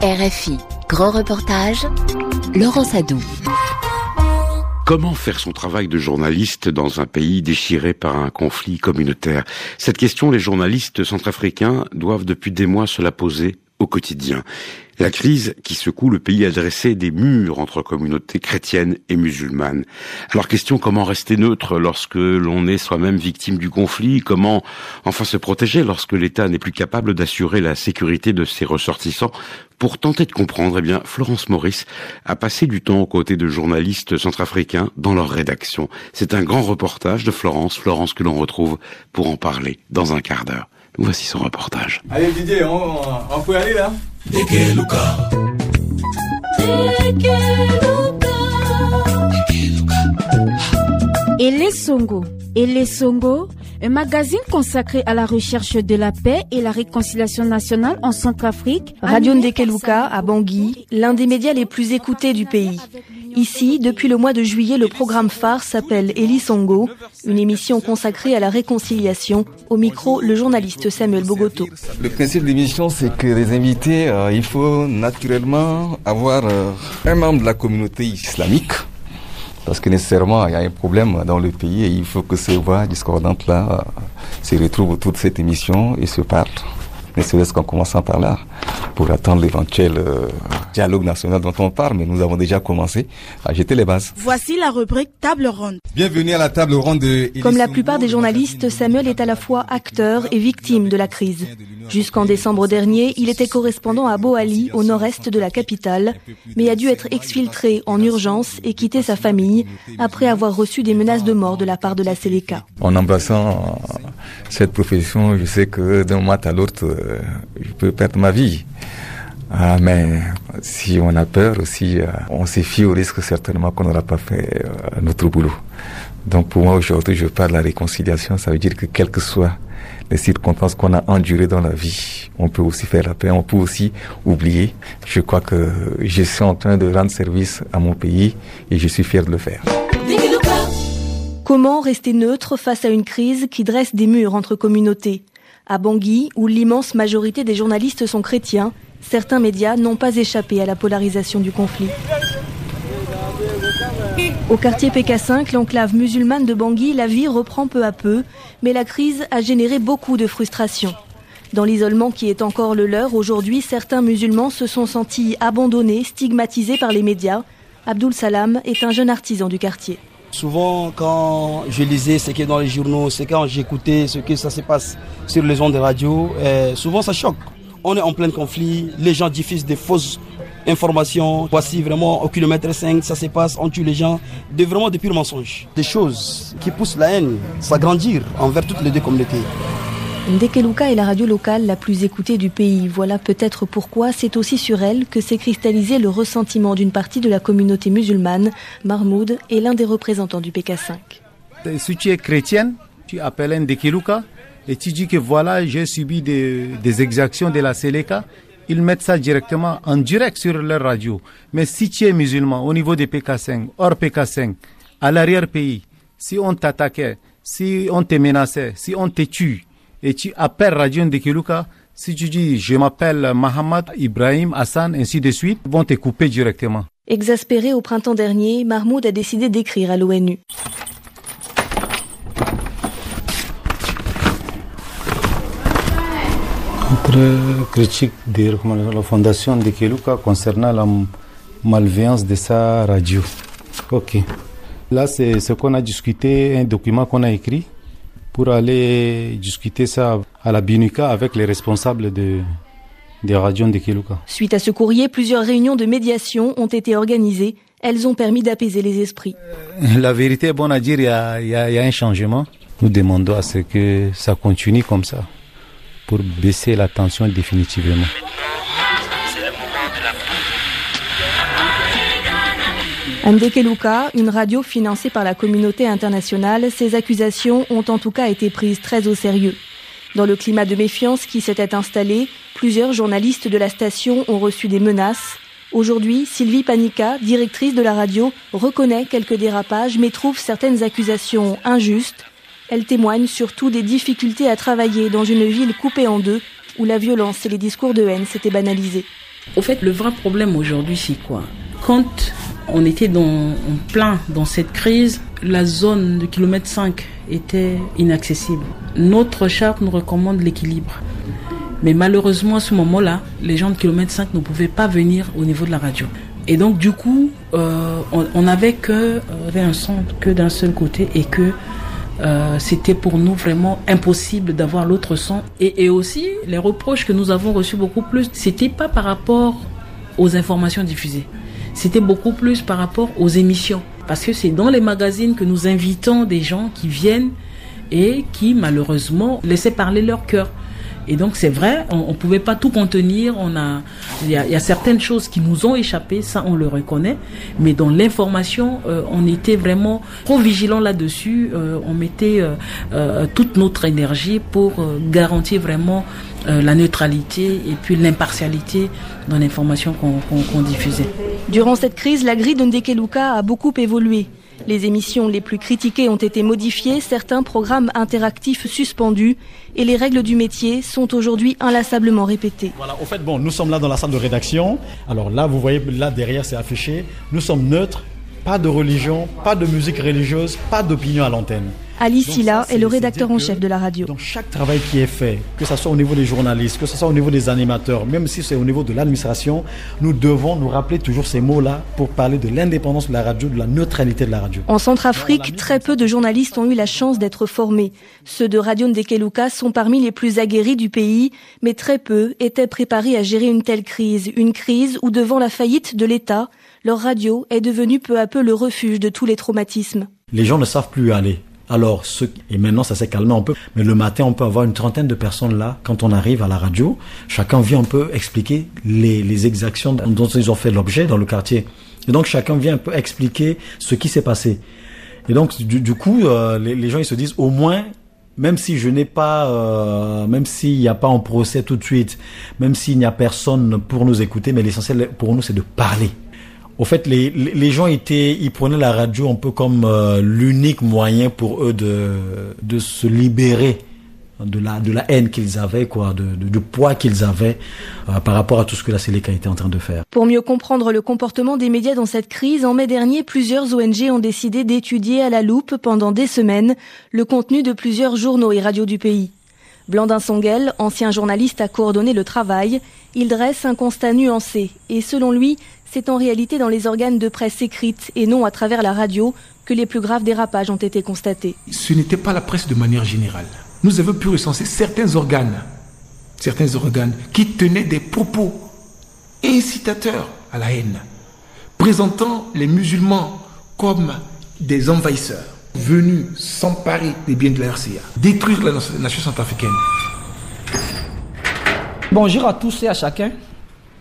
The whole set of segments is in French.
RFI, grand reportage, Laurent Sadou. Comment faire son travail de journaliste dans un pays déchiré par un conflit communautaire ? Cette question, les journalistes centrafricains doivent depuis des mois se la poser au quotidien. La crise qui secoue le pays a dressé des murs entre communautés chrétiennes et musulmanes. Alors question, comment rester neutre lorsque l'on est soi-même victime du conflit ? Comment enfin se protéger lorsque l'État n'est plus capable d'assurer la sécurité de ses ressortissants ? Pour tenter de comprendre, Florence Maurice a passé du temps aux côtés de journalistes centrafricains dans leur rédaction. C'est un grand reportage de Florence que l'on retrouve pour en parler dans un quart d'heure. Voici son reportage. Allez Didier, on peut aller là ? Elle Songo, un magazine consacré à la recherche de la paix et la réconciliation nationale en Centrafrique. Radio Ndekeluka à Bangui, l'un des médias les plus écoutés du pays. Ici, depuis le mois de juillet, le programme phare s'appelle Eli Songo, une émission consacrée à la réconciliation. Au micro, le journaliste Samuel Bogoto. Le principe de l'émission, c'est que les invités, il faut naturellement avoir un membre de la communauté islamique. Parce que nécessairement, il y a un problème dans le pays et il faut que ces voix discordantes-là se retrouvent autour de cette émission et se parlent. Ne serait-ce qu'en commençant par là, pour attendre l'éventuel dialogue national dont on parle, mais nous avons déjà commencé à jeter les bases. Voici la rubrique Table Ronde. Bienvenue à la table ronde de... Comme la plupart des journalistes, Samuel est à la fois acteur et victime de la crise. Jusqu'en décembre dernier, il était correspondant à Boali, au nord-est de la capitale, mais a dû être exfiltré en urgence et quitter sa famille après avoir reçu des menaces de mort de la part de la Seleka. En embrassant cette profession, je sais que d'un mois à l'autre, je peux perdre ma vie. Mais si on a peur aussi, on se fie au risque certainement qu'on n'aura pas fait notre boulot. Donc pour moi aujourd'hui, je parle de la réconciliation, ça veut dire que quelles que soient les circonstances qu'on a endurées dans la vie, on peut aussi faire la paix, on peut aussi oublier. Je crois que je suis en train de rendre service à mon pays et je suis fier de le faire. Comment rester neutre face à une crise qui dresse des murs entre communautés ? À Bangui, où l'immense majorité des journalistes sont chrétiens, certains médias n'ont pas échappé à la polarisation du conflit. Au quartier PK5, l'enclave musulmane de Bangui, la vie reprend peu à peu, mais la crise a généré beaucoup de frustration. Dans l'isolement qui est encore le leur, aujourd'hui, certains musulmans se sont sentis abandonnés, stigmatisés par les médias. Abdoul Salam est un jeune artisan du quartier. Souvent, quand je lisais ce qui est dans les journaux, c'est quand j'écoutais ce que ça se passe sur les ondes de radio, souvent ça choque. On est en plein conflit, les gens diffusent des fausses informations. Voici vraiment au kilomètre 5, ça se passe, on tue les gens. Vraiment des purs mensonges. Des choses qui poussent la haine, s'agrandir envers toutes les deux communautés. Ndekeluka est la radio locale la plus écoutée du pays. Voilà peut-être pourquoi c'est aussi sur elle que s'est cristallisé le ressentiment d'une partie de la communauté musulmane. Mahmoud est l'un des représentants du PK5. Si tu es chrétienne, tu appelles Ndekeluka et tu dis que voilà, j'ai subi des exactions de la Seleka. Ils mettent ça directement en direct sur leur radio. Mais si tu es musulman au niveau des PK5, hors PK5, à l'arrière-pays, si on t'attaquait, si on te menaçait, si on te tue, et tu appelles Radio Ndekeluka, si tu dis « je m'appelle Mohamed, Ibrahim, Hassan », ainsi de suite, ils vont te couper directement. Exaspéré au printemps dernier, Mahmoud a décidé d'écrire à l'ONU. Contre critique de la fondation Ndekeluka concernant la malveillance de sa radio. Ok. Là, c'est ce qu'on a discuté, un document qu'on a écrit pour aller discuter ça à la BINUCA avec les responsables des radios Ndekeluka. Suite à ce courrier, plusieurs réunions de médiation ont été organisées. Elles ont permis d'apaiser les esprits. La vérité est bonne à dire, il y a un changement. Nous demandons à ce que ça continue comme ça pour baisser la tension définitivement. Ndekeluka, une radio financée par la communauté internationale, ces accusations ont en tout cas été prises très au sérieux. Dans le climat de méfiance qui s'était installé, plusieurs journalistes de la station ont reçu des menaces. Aujourd'hui, Sylvie Panica, directrice de la radio, reconnaît quelques dérapages mais trouve certaines accusations injustes. Elle témoigne surtout des difficultés à travailler dans une ville coupée en deux où la violence et les discours de haine s'étaient banalisés. Au fait, le vrai problème aujourd'hui, c'est quoi ? Quand on était en plein dans cette crise, la zone de kilomètre 5 était inaccessible. Notre charte nous recommande l'équilibre. Mais malheureusement, à ce moment-là, les gens de kilomètre 5 ne pouvaient pas venir au niveau de la radio. Et donc, du coup, on n'avait un son que d'un seul côté et que c'était pour nous vraiment impossible d'avoir l'autre son. Et aussi, les reproches que nous avons reçus beaucoup plus, c'était pas par rapport aux informations diffusées. C'était beaucoup plus par rapport aux émissions. Parce que c'est dans les magazines que nous invitons des gens qui viennent et qui, malheureusement, laissaient parler leur cœur. Et donc, c'est vrai, on pouvait pas tout contenir. Il y a certaines choses qui nous ont échappé, ça, on le reconnaît. Mais dans l'information, on était vraiment trop vigilants là-dessus. On mettait toute notre énergie pour garantir vraiment la neutralité et puis l'impartialité dans l'information qu'on diffusait. Durant cette crise, la grille de Ndekeluka a beaucoup évolué. Les émissions les plus critiquées ont été modifiées, certains programmes interactifs suspendus et les règles du métier sont aujourd'hui inlassablement répétées. Voilà, au fait, nous sommes là dans la salle de rédaction. Alors là, vous voyez, là derrière, c'est affiché. Nous sommes neutres, pas de religion, pas de musique religieuse, pas d'opinion à l'antenne. Ali Silla est le rédacteur en chef de la radio. Donc chaque travail qui est fait, que ce soit au niveau des journalistes, que ce soit au niveau des animateurs, même si c'est au niveau de l'administration, nous devons nous rappeler toujours ces mots-là pour parler de l'indépendance de la radio, de la neutralité de la radio. En Centrafrique, très peu de journalistes ont eu la chance d'être formés. Ceux de Radio Ndekeluka sont parmi les plus aguerris du pays, mais très peu étaient préparés à gérer une telle crise. Une crise où, devant la faillite de l'État, leur radio est devenue peu à peu le refuge de tous les traumatismes. Les gens ne savent plus où aller. Alors, et maintenant ça s'est calmé un peu, mais le matin on peut avoir une trentaine de personnes là, quand on arrive à la radio, chacun vient un peu expliquer les exactions dont ils ont fait l'objet dans le quartier. Et donc chacun vient un peu expliquer ce qui s'est passé. Et donc du coup, les gens ils se disent au moins, même si je n'ai pas, même s'il n'y a pas un procès tout de suite, même s'il n'y a personne pour nous écouter, mais l'essentiel pour nous c'est de parler. Au fait, les gens ils prenaient la radio un peu comme l'unique moyen pour eux de se libérer de la haine qu'ils avaient, du poids qu'ils avaient par rapport à tout ce que la Seleka était en train de faire. Pour mieux comprendre le comportement des médias dans cette crise, en mai dernier, plusieurs ONG ont décidé d'étudier à la loupe pendant des semaines le contenu de plusieurs journaux et radios du pays. Blandin Songuel, ancien journaliste, a coordonné le travail. Il dresse un constat nuancé et selon lui, c'est en réalité dans les organes de presse écrite et non à travers la radio que les plus graves dérapages ont été constatés. Ce n'était pas la presse de manière générale. Nous avons pu recenser certains organes qui tenaient des propos incitateurs à la haine, présentant les musulmans comme des envahisseurs, venus s'emparer des biens de la RCA, détruire la nation centrafricaine. Bonjour à tous et à chacun.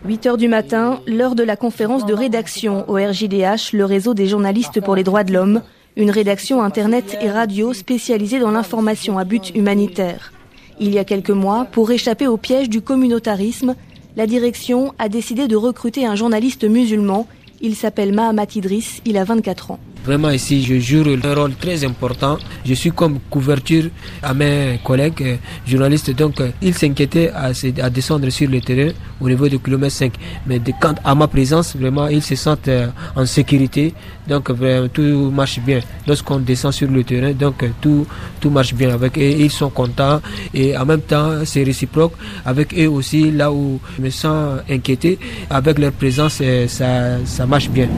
8h du matin, l'heure de la conférence de rédaction au RJDH, le réseau des journalistes pour les droits de l'homme, une rédaction internet et radio spécialisée dans l'information à but humanitaire. Il y a quelques mois, pour échapper au piège du communautarisme, la direction a décidé de recruter un journaliste musulman. Il s'appelle Mahamat Idriss, il a 24 ans. Vraiment ici, je joue un rôle très important. Je suis comme couverture à mes collègues journalistes. Donc, ils s'inquiétaient à descendre sur le terrain au niveau du kilomètre 5. Mais quant à ma présence, vraiment, ils se sentent en sécurité. Donc, vraiment, tout marche bien. Lorsqu'on descend sur le terrain, donc tout marche bien avec eux. Ils sont contents et en même temps, c'est réciproque. Avec eux aussi, là où je me sens inquiété, avec leur présence, ça marche bien.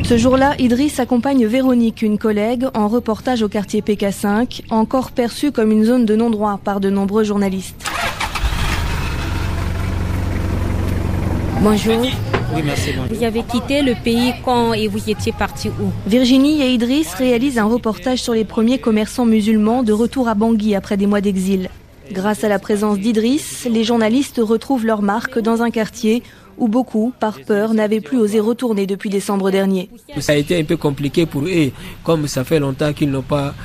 Ce jour-là, Idriss accompagne Véronique, une collègue, en reportage au quartier PK5, encore perçu comme une zone de non-droit par de nombreux journalistes. Bonjour. Oui, merci. Vous avez quitté le pays quand et vous étiez parti où? Virginie et Idriss réalisent un reportage sur les premiers commerçants musulmans de retour à Bangui après des mois d'exil. Grâce à la présence d'Idriss, les journalistes retrouvent leur marque dans un quartier où beaucoup, par peur, n'avaient plus osé retourner depuis décembre dernier. Ça a été un peu compliqué pour eux, comme ça fait longtemps qu'ils n'ont pas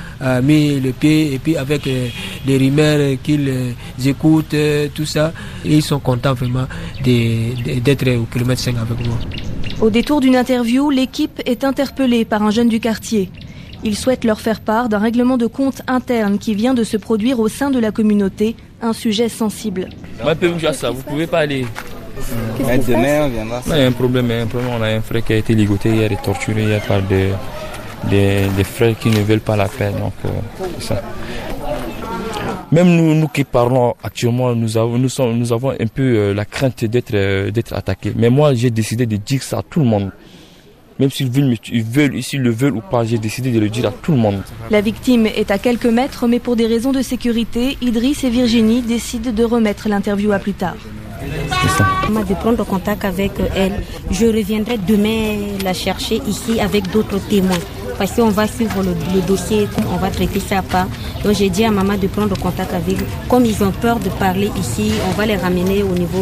mis le pied, et puis avec les rumeurs qu'ils écoutent, tout ça, ils sont contents vraiment d'être au kilomètre 5 avec moi. Au détour d'une interview, l'équipe est interpellée par un jeune du quartier. Il souhaite leur faire part d'un règlement de compte interne qui vient de se produire au sein de la communauté, un sujet sensible. Vous pouvez pas aller. Demain, on viendra. Il y a un problème. On a un frère qui a été ligoté hier et torturé hier par des frères qui ne veulent pas la paix. Donc, c'est ça. Même nous qui parlons actuellement, nous avons un peu la crainte d'être attaqués. Mais moi, j'ai décidé de dire ça à tout le monde. Même s'ils le veulent ou pas, j'ai décidé de le dire à tout le monde. La victime est à quelques mètres, mais pour des raisons de sécurité, Idriss et Virginie décident de remettre l'interview à plus tard. De prendre contact avec elle. Je reviendrai demain la chercher ici avec d'autres témoins. Parce qu'on va suivre le dossier, on va traiter ça à part. Donc j'ai dit à maman de prendre contact avec eux. Comme ils ont peur de parler ici, on va les ramener au niveau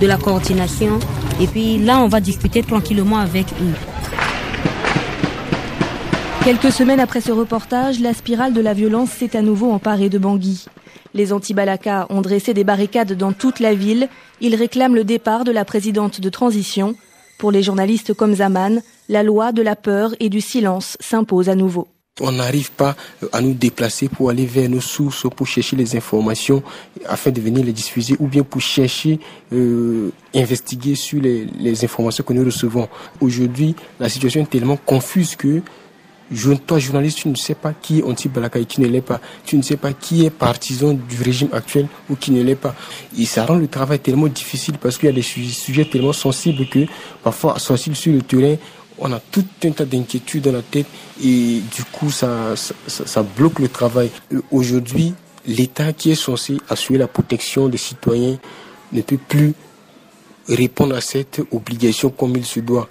de la coordination. Et puis là, on va discuter tranquillement avec eux. Quelques semaines après ce reportage, la spirale de la violence s'est à nouveau emparée de Bangui. Les anti-Balaka ont dressé des barricades dans toute la ville. Ils réclament le départ de la présidente de transition. Pour les journalistes comme Zaman, la loi de la peur et du silence s'impose à nouveau. On n'arrive pas à nous déplacer pour aller vers nos sources, pour chercher les informations afin de venir les diffuser ou bien pour chercher, investiguer sur les informations que nous recevons. Aujourd'hui, la situation est tellement confuse que toi, journaliste, tu ne sais pas qui est anti-Balaka et qui ne l'est pas. Tu ne sais pas qui est partisan du régime actuel ou qui ne l'est pas. Et ça rend le travail tellement difficile parce qu'il y a des sujets tellement sensibles que parfois, sortir sur le terrain, on a tout un tas d'inquiétudes dans la tête et du coup, ça bloque le travail. Aujourd'hui, l'État qui est censé assurer la protection des citoyens ne peut plus répondre à cette obligation comme il se doit.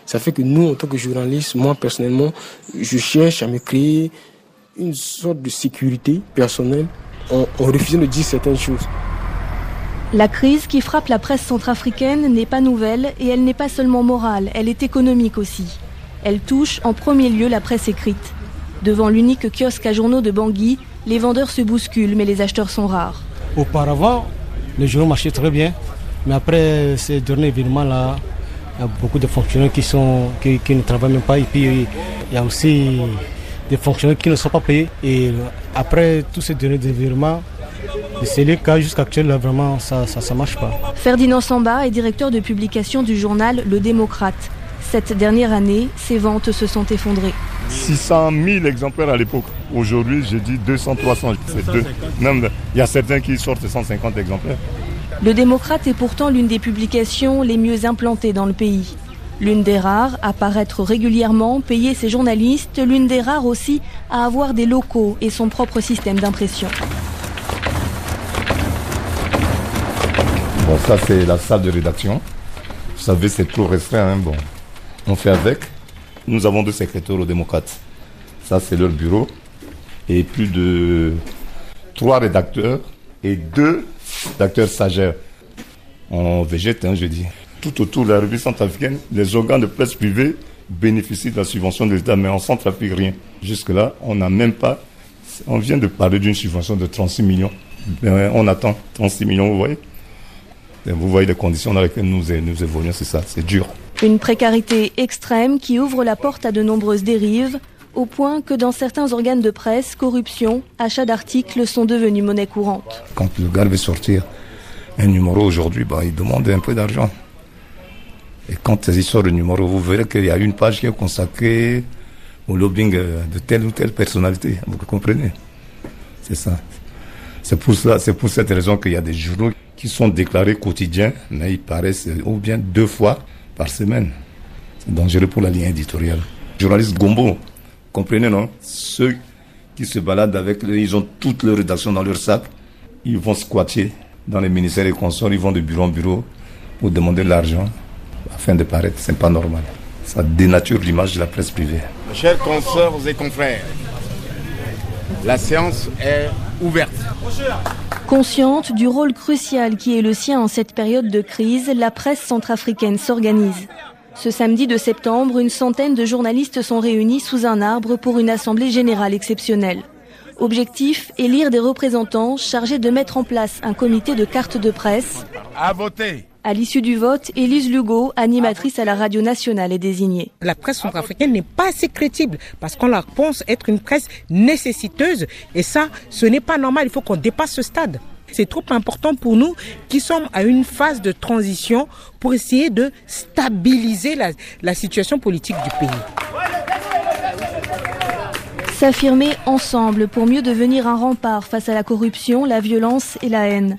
Ça fait que nous, en tant que journalistes, moi personnellement, je cherche à me créer une sorte de sécurité personnelle en refusant de dire certaines choses. La crise qui frappe la presse centrafricaine n'est pas nouvelle et elle n'est pas seulement morale, elle est économique aussi. Elle touche en premier lieu la presse écrite. Devant l'unique kiosque à journaux de Bangui, les vendeurs se bousculent mais les acheteurs sont rares. Auparavant, les journaux marchaient très bien, mais après ces derniers événements-là, il y a beaucoup de fonctionnaires qui ne travaillent même pas et puis il y a aussi des fonctionnaires qui ne sont pas payés. Et après tous ces derniers événements, c'est le cas jusqu'à actuellement, vraiment ça ne marche pas. Ferdinand Samba est directeur de publication du journal Le Démocrate. Cette dernière année, ses ventes se sont effondrées. 600 000 exemplaires à l'époque. Aujourd'hui, j'ai dit 200, 300. Même, il y a certains qui sortent 150 exemplaires. Le Démocrate est pourtant l'une des publications les mieux implantées dans le pays. L'une des rares à paraître régulièrement, payer ses journalistes, l'une des rares aussi à avoir des locaux et son propre système d'impression. Bon, ça c'est la salle de rédaction. Vous savez, c'est trop restreint. Bon, on fait avec. Nous avons 2 secrétaires au Démocrate. Ça c'est leur bureau. Et plus de 3 rédacteurs et 2 d'acteurs stagiaires. On végète, je dis. Tout autour de la revue centrafricaine, les organes de presse privés bénéficient de la subvention de l'État, mais en Centrafrique, rien. Jusque-là, on n'a même pas... On vient de parler d'une subvention de 36 millions. Mais on attend 36 millions, vous voyez. Et vous voyez les conditions dans lesquelles nous évoluons, c'est ça, c'est dur. Une précarité extrême qui ouvre la porte à de nombreuses dérives, au point que dans certains organes de presse, corruption, achats d'articles sont devenus monnaie courante. Quand le gars veut sortir un numéro aujourd'hui, il demande un peu d'argent. Et quand il sort le numéro, vous verrez qu'il y a une page qui est consacrée au lobbying de telle ou telle personnalité. Vous comprenez? C'est ça. C'est pour cette raison qu'il y a des journaux qui sont déclarés quotidiens, mais ils paraissent ou bien 2 fois par semaine. C'est dangereux pour la ligne éditoriale. Journaliste Gombo, comprenez, non? Ceux qui se baladent avec, ils ont toute leur rédaction dans leur sac, ils vont squatter dans les ministères et consorts, ils vont de bureau en bureau pour demander de l'argent afin de paraître. C'est pas normal. Ça dénature l'image de la presse privée. Chers consoeurs et confrères, la séance est ouverte. Consciente du rôle crucial qui est le sien en cette période de crise, la presse centrafricaine s'organise. Ce samedi de septembre, une centaine de journalistes sont réunis sous un arbre pour une assemblée générale exceptionnelle. Objectif, élire des représentants chargés de mettre en place un comité de carte de presse. À voter. À l'issue du vote, Élise Lugo, animatrice à la radio nationale, est désignée. La presse centrafricaine n'est pas assez crédible parce qu'on la pense être une presse nécessiteuse et ça, ce n'est pas normal, il faut qu'on dépasse ce stade. C'est trop important pour nous qui sommes à une phase de transition pour essayer de stabiliser la situation politique du pays. S'affirmer ensemble pour mieux devenir un rempart face à la corruption, la violence et la haine.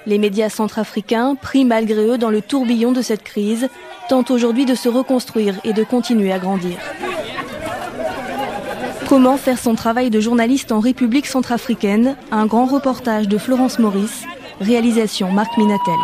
Les médias centrafricains, pris malgré eux dans le tourbillon de cette crise, tentent aujourd'hui de se reconstruire et de continuer à grandir. Comment faire son travail de journaliste en République centrafricaine? Un grand reportage de Florence Maurice, réalisation Marc Minatel.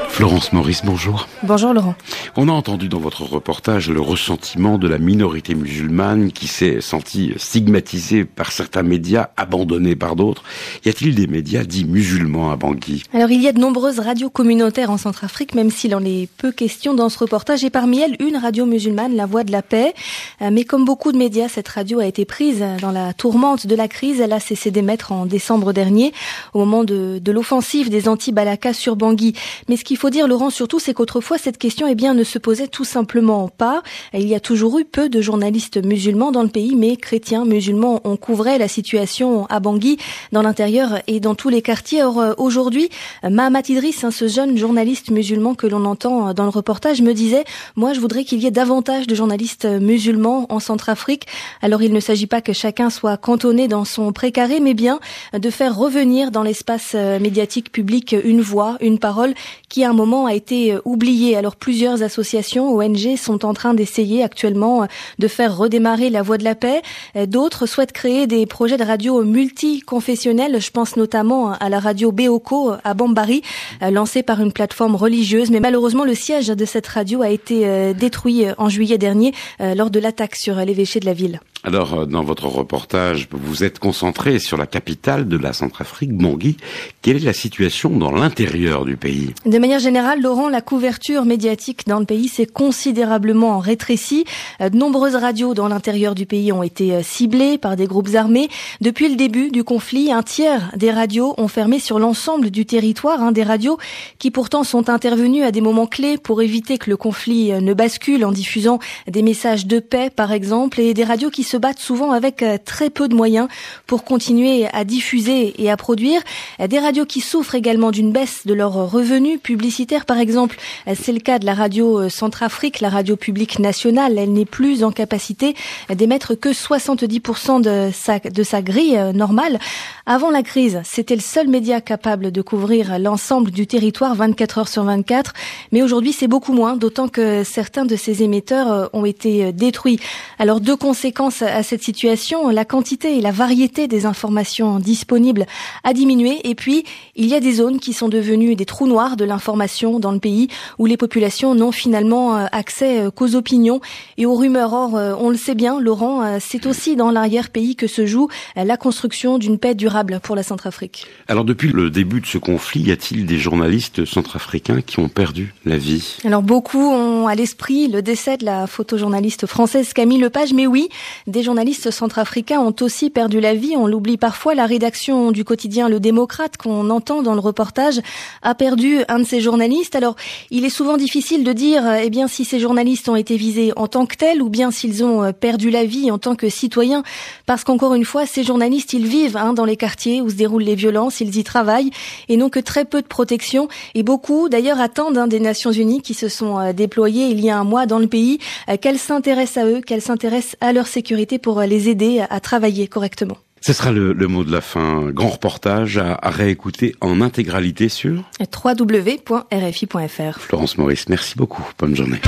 Florence Maurice, bonjour. Bonjour Laurent. On a entendu dans votre reportage le ressentiment de la minorité musulmane qui s'est sentie stigmatisée par certains médias, abandonnée par d'autres. Y a-t-il des médias dits musulmans à Bangui? Alors il y a de nombreuses radios communautaires en Centrafrique, même s'il en est peu question dans ce reportage, et parmi elles une radio musulmane, La Voix de la Paix. Mais comme beaucoup de médias, cette radio a été prise dans la tourmente de la crise. Elle a cessé d'émettre en décembre dernier, au moment de l'offensive des anti-Balaka sur Bangui. Mais ce qu'il faut dire, Laurent, surtout, c'est qu'autrefois, cette question, ne se posait tout simplement pas. Il y a toujours eu peu de journalistes musulmans dans le pays, mais chrétiens, musulmans, on couvrait la situation à Bangui, dans l'intérieur et dans tous les quartiers. Or, aujourd'hui, Mahamat Idriss, ce jeune journaliste musulman que l'on entend dans le reportage, me disait, moi, je voudrais qu'il y ait davantage de journalistes musulmans en Centrafrique. Alors, il ne s'agit pas que chacun soit cantonné dans son précaré, mais bien de faire revenir dans l'espace médiatique public une voix, une parole qui, à un moment, a été oubliée. Alors, plusieurs associations, ONG, sont en train d'essayer actuellement de faire redémarrer La Voix de la Paix. D'autres souhaitent créer des projets de radio multiconfessionnels. Je pense notamment à la radio Beoko à Bambari, lancée par une plateforme religieuse. Mais malheureusement, le siège de cette radio a été détruit en juillet dernier lors de l'attaque sur l'évêché de la ville. Alors, dans votre reportage, vous êtes concentré sur la capitale de la Centrafrique, Bangui. Quelle est la situation dans l'intérieur du pays? De manière générale, Laurent, la couverture médiatique dans le pays s'est considérablement rétrécie. De nombreuses radios dans l'intérieur du pays ont été ciblées par des groupes armés. Depuis le début du conflit, un tiers des radios ont fermé sur l'ensemble du territoire. Des radios qui pourtant sont intervenues à des moments clés pour éviter que le conflit ne bascule en diffusant des messages de paix, par exemple, et des radios qui se battent souvent avec très peu de moyens pour continuer à diffuser et à produire. Des radios qui souffrent également d'une baisse de leurs revenus publicitaires, par exemple. C'est le cas de la radio Centrafrique, la radio publique nationale. Elle n'est plus en capacité d'émettre que 70% de sa grille normale. Avant la crise, c'était le seul média capable de couvrir l'ensemble du territoire 24 heures sur 24. Mais aujourd'hui, c'est beaucoup moins, d'autant que certains de ces émetteurs ont été détruits. Alors, deux conséquences à cette situation, la quantité et la variété des informations disponibles a diminué. Et puis, il y a des zones qui sont devenues des trous noirs de l'information dans le pays, où les populations n'ont finalement accès qu'aux opinions et aux rumeurs. Or, on le sait bien, Laurent, c'est aussi dans l'arrière-pays que se joue la construction d'une paix durable pour la Centrafrique. Alors, depuis le début de ce conflit, y a-t-il des journalistes centrafricains qui ont perdu la vie? Alors, beaucoup ont à l'esprit le décès de la photojournaliste française Camille Lepage, mais oui, des journalistes centrafricains ont aussi perdu la vie. On l'oublie parfois, la rédaction du quotidien Le Démocrate, qu'on entend dans le reportage, a perdu un de ses journalistes. Alors, il est souvent difficile de dire si ces journalistes ont été visés en tant que tels ou bien s'ils ont perdu la vie en tant que citoyens, parce qu'encore une fois, ces journalistes, ils vivent dans les quartiers où se déroulent les violences, ils y travaillent et n'ont que très peu de protection. Et beaucoup, d'ailleurs, attendent des Nations Unies qui se sont déployées il y a un mois dans le pays, qu'elles s'intéressent à eux, qu'elles s'intéressent à leur sécurité pour les aider à travailler correctement. Ce sera le mot de la fin. Grand reportage à réécouter en intégralité sur www.rfi.fr. Florence Maurice, merci beaucoup. Bonne journée.